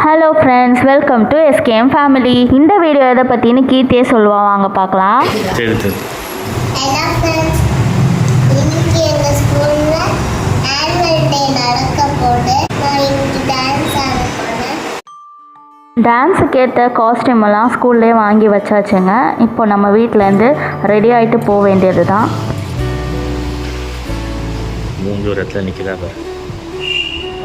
Hello friends, welcome to SKM family. இந்த video எதை பற்றினு கீர்த்தியே சொல்லுவான், வாங்க பார்க்கலாம். சரி சரி. ஹலோ ஃப்ரெண்ட்ஸ், இன்னைக்கு எங்கள் ஸ்கூலில் ஆனுவல் டே நடக்க போகுது. நான் இன்னைக்கு டான்ஸ் ஆட போனேன். டான்ஸுக்கு ஏற்ற காஸ்டியூம் எல்லாம் ஸ்கூல்லே வாங்கி வச்சாச்சுங்க. இப்போ நம்ம வீட்டிலேருந்து ரெடி ஆகிட்டு போக வேண்டியது தான். மூஞ்சூர் இடத்துல நிற்கிறா பாரு.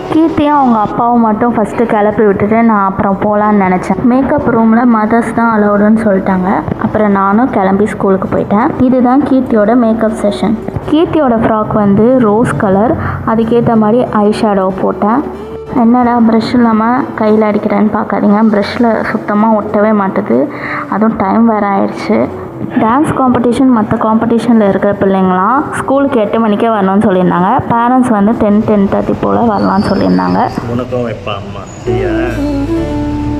கீர்த்தியும் அவங்க அப்பாவும் மட்டும் ஃபஸ்ட்டு கிளப்பி விட்டுட்டு நான் அப்புறம் போகலான்னு நினச்சேன். மேக்கப் ரூமில் மதர்ஸ் தான் அலௌடுன்னு சொல்லிட்டாங்க. அப்புறம் நானும் கிளம்பி ஸ்கூலுக்கு போயிட்டேன். இதுதான் கீர்த்தியோட மேக்கப் செஷன். கீர்த்தியோட ஃப்ராக் வந்து ரோஸ் கலர், அதுக்கேற்ற மாதிரி ஐ ஷேடோ போட்டேன். என்னடா ப்ரஷ் இல்லாமல் கையில் அடிக்கிறேன்னு பார்க்காதீங்க, ப்ரஷ்ஷில் சுத்தமாக ஒட்டவே மாட்டுது. அதுவும் டைம் வேறு ஆயிடுச்சு. டான்ஸ் காம்படிஷன் மற்ற காம்படிஷனில் இருக்கிற பிள்ளைங்களாம் ஸ்கூலுக்கு 8 மணிக்கே வரணும்னு சொல்லியிருந்தாங்க. பேரண்ட்ஸ் வந்து 10-10:30 போல் வரலான்னு சொல்லியிருந்தாங்க. உனக்கும் வைப்பா அம்மா சரியா?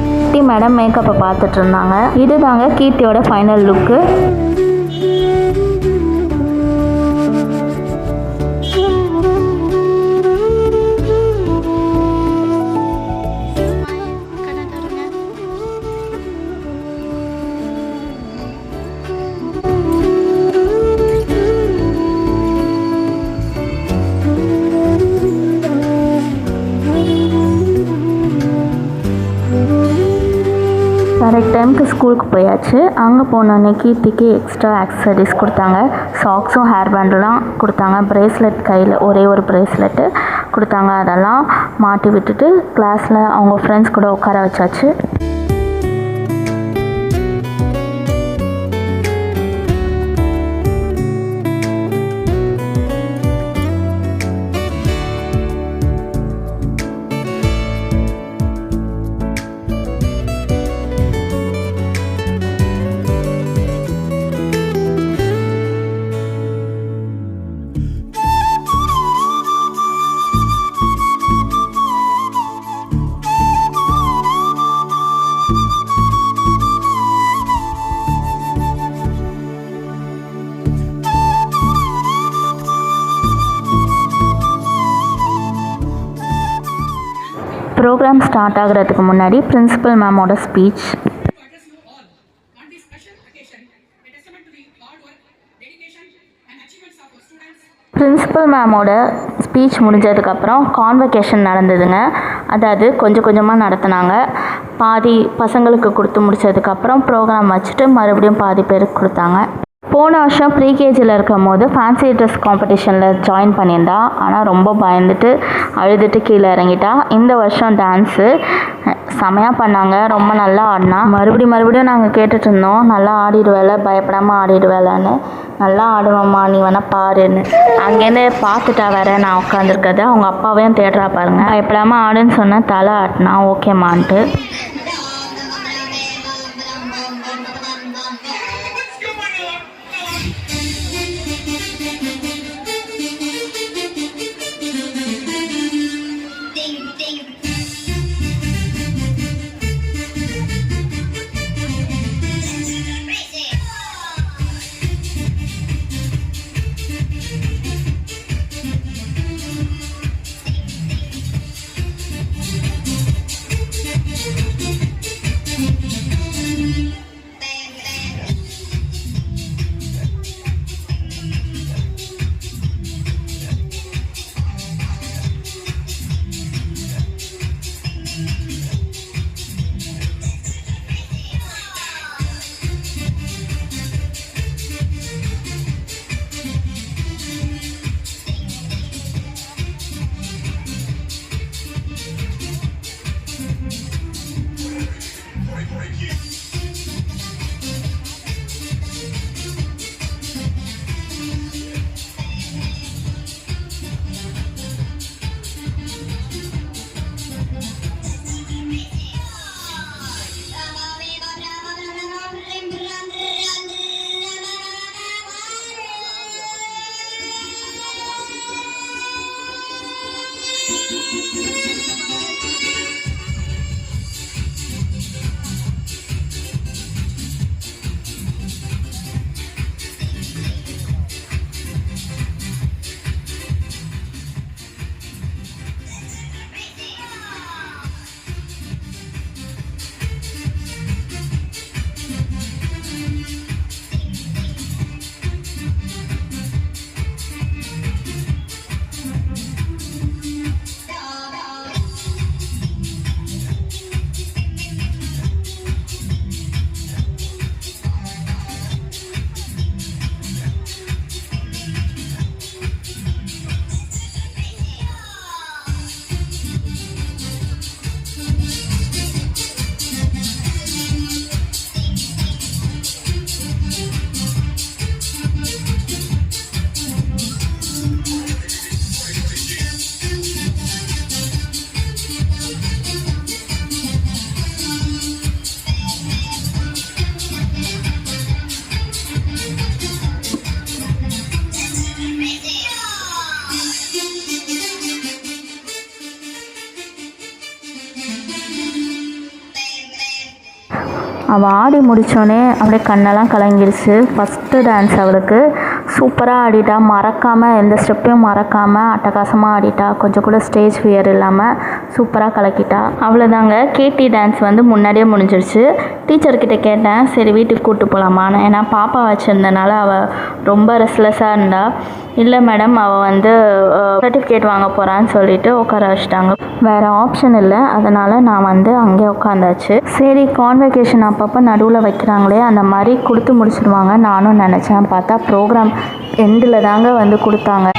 கீர்த்தி மேடம் மேக்கப்பை பார்த்துட்டு இருந்தாங்க. இது தாங்க கீர்த்தியோட ஃபைனல் லுக்கு. கரெக்ட் டைமுக்கு ஸ்கூலுக்கு போயாச்சு. அங்கே போனோடனே கீர்த்திக்கு எக்ஸ்ட்ரா ஆக்சசரிஸ் கொடுத்தாங்க. சாக்ஸும் ஹேர் பேண்டெலாம் கொடுத்தாங்க. ப்ரேஸ்லெட், கையில் ஒரே ஒரு ப்ரேஸ்லெட்டு கொடுத்தாங்க. அதெல்லாம் மாட்டி விட்டுட்டு கிளாஸில் அவங்க ஃப்ரெண்ட்ஸ் கூட உட்கார வச்சாச்சு. ப்ரோக்ராம் ஸ்டார்ட் ஆகிறதுக்கு முன்னாடி பிரின்சிபல் மேமோட ஸ்பீச். பிரின்சிபல் மேமோட ஸ்பீச் முடிஞ்சதுக்கப்புறம் கான்வகேஷன் நடந்ததுங்க. அதாவது கொஞ்சம் கொஞ்சமாக நடத்தினாங்க. பாதி பசங்களுக்கு கொடுத்து முடித்ததுக்கப்புறம் ப்ரோக்ராம் வச்சுட்டு மறுபடியும் பாதி பேருக்கு கொடுத்தாங்க. போன வருஷம் ப்ரீகேஜியில் இருக்கும் போது ஃபேன்சி ட்ரெஸ் காம்படிஷனில் ஜாயின் பண்ணியிருந்தா. ஆனால் ரொம்ப பயந்துட்டு அழுதுட்டு கீழே இறங்கிட்டா. இந்த வருஷம் டான்ஸு செமையாக பண்ணாங்க. ரொம்ப நல்லா ஆடினா. மறுபடியும் நாங்கள் கேட்டுட்டு இருந்தோம், நல்லா ஆடிடுவேல, பயப்படாமல் ஆடிடுவேலன்னு. நல்லா ஆடுவோம்மா, நீ வேணால் பாருன்னு. அங்கேருந்து பார்த்துட்டா வேற நான் உட்காந்துருக்கது. அவங்க அப்பாவையும் தேடுறா பாருங்க. பயப்படாமல் ஆடுன்னு சொன்னால் தலை ஆட்டினா ஓகேமான்ட்டு. அவள் ஆடி முடித்தோடனே அப்படியே கண்ணெல்லாம் கலங்கிருச்சு. ஃபஸ்ட்டு டான்ஸ் அவளுக்கு சூப்பராக ஆடிட்டா. மறக்காமல் எந்த ஸ்டெப்பையும் மறக்காமல் அட்டகாசமாக ஆடிட்டா. கொஞ்சம் கூட ஸ்டேஜ் ஃபியர் இல்லாமல் சூப்பராக கலக்கிட்டா. அவ்வளோதாங்க, கேடி டான்ஸ் வந்து முன்னாடியே முடிஞ்சிருச்சு. டீச்சர்கிட்ட கேட்டேன், சரி வீட்டுக்கு கூப்பிட்டு போகலாமான்னு. ஏன்னா பாப்பா வச்சுருந்தனால அவள் ரொம்ப ரெஸ்ட்லெஸ்ஸாக இருந்தா. இல்லை மேடம், அவள் வந்து சர்டிஃபிகேட் வாங்க போகிறான்னு சொல்லிட்டு உட்கார வச்சிட்டாங்க. வேறு ஆப்ஷன் இல்லை, அதனால் நான் வந்து அங்கே உட்காந்தாச்சு. சரி, கான்வெகேஷன் அப்பப்போ நடுவில் வைக்கிறாங்களே, அந்த மாதிரி கொடுத்து முடிச்சிடுவாங்க நானும் நினச்சேன். பார்த்தா ப்ரோக்ராம் எண்டில் தாங்க வந்து கொடுத்தாங்க.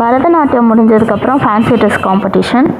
பரதநாட்டியம் முடிஞ்சதுக்கப்புறம் ஃபேன்சி ட்ரெஸ் காம்படிஷன்.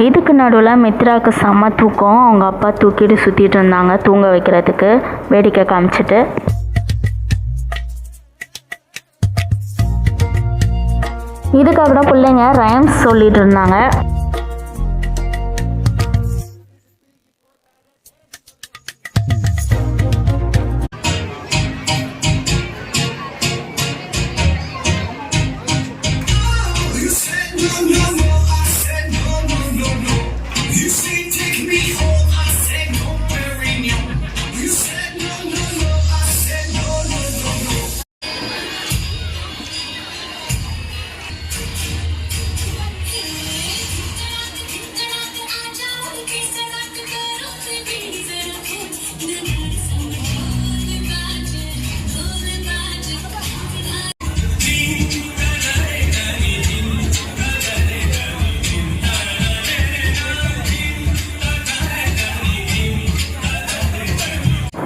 இதுக்கு நடுவில் மித்ராவுக்கு செம்ம தூக்கம். அவங்க அப்பா தூக்கிட்டு சுற்றிட்டு இருந்தாங்க தூங்க வைக்கிறதுக்கு, வேடிக்கை காமிச்சிட்டு. இதுக்கப்புறம் பிள்ளைங்க ரைம்ஸ் சொல்லிட்டு இருந்தாங்க.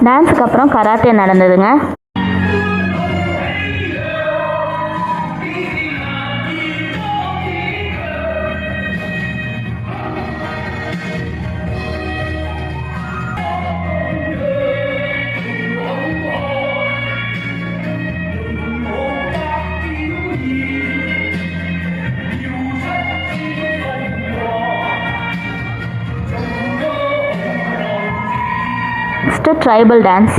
டான்ஸுக்கு அப்புறம் கராத்தே நடந்ததுங்க. Next, tribal dance.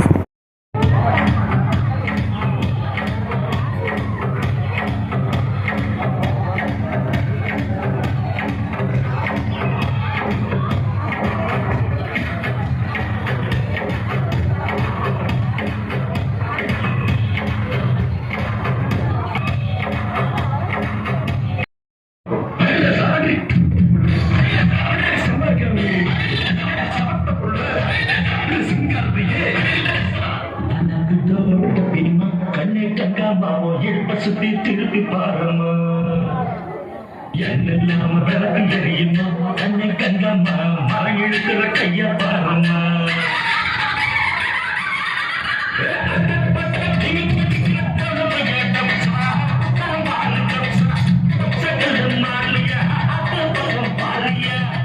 சுத்தி திருப்பி பாருமா, என்னெல்லாம் விளக்கு தெரியுமா, கண்ணை கங்கம்மா மரம் இழுக்கிற கைய பாருமா. பாருங்க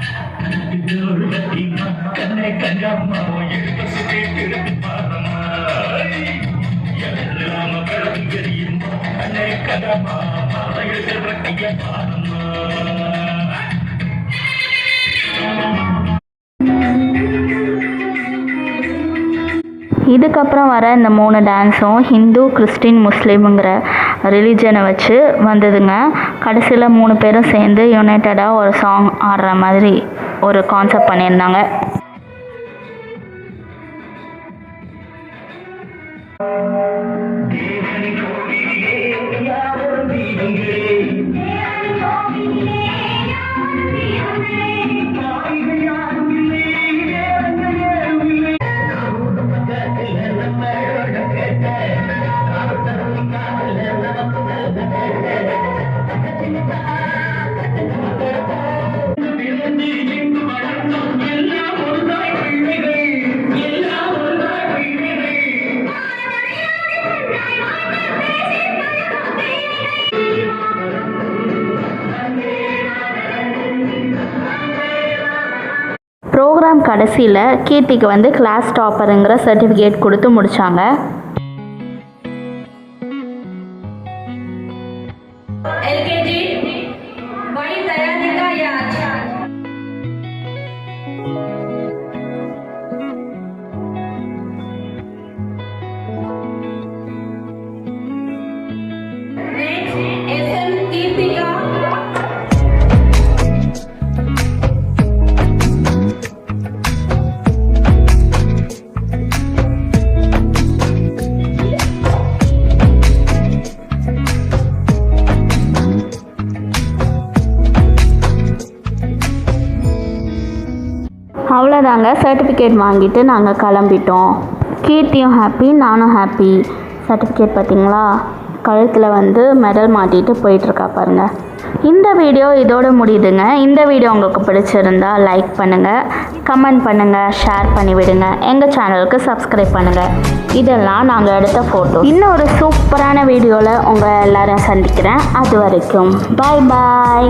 அன்னை கங்கம்மா எடுத்து சுத்தி எடுத்து பாரம்மா எல்லாம கலந்து தெரியுமா அன்னை கங்கம்மா மாலை எடுக்கிற கைய பாரம்மா இதுக்கப்புறம் வர இந்த 3 டான்ஸும் ஹிந்து, கிறிஸ்டின், முஸ்லீமுங்கிற ரிலீஜனை வச்சு வந்ததுங்க. கடைசியில் 3 பேரும் சேர்ந்து யுனைட்டடாக ஒரு சாங் ஆடுற மாதிரி ஒரு கான்செப்ட் பண்ணியிருந்தாங்க. ப்ரோக்ராம் கடைசியில் கீர்த்திக்கு வந்து கிளாஸ் டாப்பருங்கிற சர்டிஃபிகேட் கொடுத்து முடித்தாங்க. அவ்வளோதாங்க, சர்டிஃபிகேட் வாங்கிட்டு நாங்கள் கிளம்பிட்டோம். கீர்த்தியும் ஹாப்பி, நானும் ஹாப்பி. சர்டிஃபிகேட் பார்த்திங்களா, கழுத்தில் வந்து மெடல் மாட்டிட்டு போயிட்டுருக்கா பாருங்கள். இந்த வீடியோ இதோடு முடியுதுங்க. இந்த வீடியோ உங்களுக்கு பிடிச்சிருந்தா லைக் பண்ணுங்கள், கமெண்ட் பண்ணுங்கள், ஷேர் பண்ணிவிடுங்க. எங்கள் சேனலுக்கு சப்ஸ்கிரைப் பண்ணுங்கள். இதெல்லாம் நாங்கள் எடுத்த ஃபோட்டோ. இன்னொரு சூப்பரான வீடியோவில் உங்கள் எல்லோரும் சந்திக்கிறேன். அது வரைக்கும் பாய் பாய்.